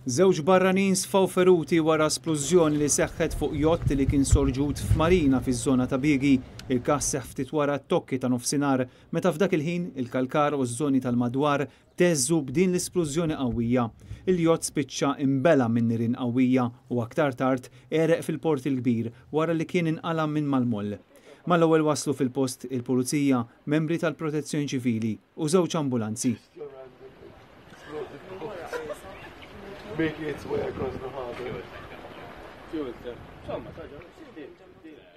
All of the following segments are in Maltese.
Żewġ barranin sfaw feruti wara splużjoni li seħħet fuq jott li kien sorġut f'marina fiż-żona ta' Biegi. Il-każ seħħ ftit wara t-tokki ta' nofsinhar meta f'dak il-ħin il-kalkar u ż-żoni tal-madwar teżżu b'din l-isplużjoni qawwija. Il-jott spiċċa imbela minn nirien qawwija u aktar tard ereq fil-port il-kbir wara li kien inqala minn malmoll. Mal-ewwel waslu fil-post il-Pulizija, membri tal-Protezzjoni Ċivili u żewġ ambulanzi.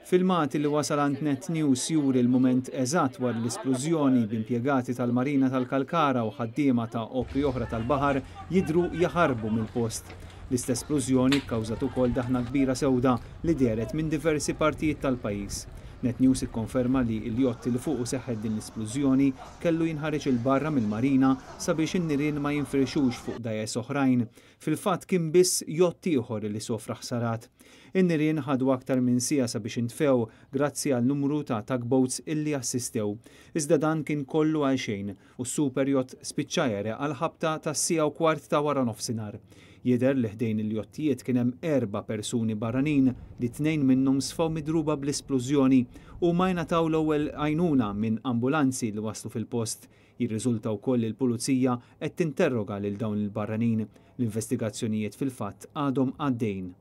Filmati li wasal għand Net News juri l-mument eżatt wara l-isplużjoni b'impjegati tal-Marina tal-Kalkara u ħaddiema ta' opri oħra tal-baħar jidhru jaħarbu mill-post. L-istess splużjoni kkawżat ukoll daħna kbira sewda li deret minn diversi partijiet tal-pajjiż. Net News ikkonferma li l-jott li fuqu seħħet din l-isplużjoni kellu jinħareġ il-barra mill-marina sabiex in-nirien ma jinfrexux fuq dajes oħrajn. Fil-fatt kien biss jott ieħor li sofra ħsarat. In-nirien ħadu aktar minn siegħa sabiex intfew grazzi għal numru ta' tugboats illi assistew. Iżda dan kien kollu għal xejn u s-super jott spiċċa jereq għal ħabta ta' siegħa u kwart ta' wara nofsinhar. Jidher li ħdejn il-jottijiet kien hemm 4 persuni barranin li 2 minnhom sfaw midruba bl-isplużjoni u ma jnataw l-ewwel għajnuna minn ambulanzi li waslu fil-post. Jirriżulta wkoll il-Pulizija qed tinterroga lil dawn il-barranin. L-investigazzjonijiet fil-fatt għadhom għaddejn.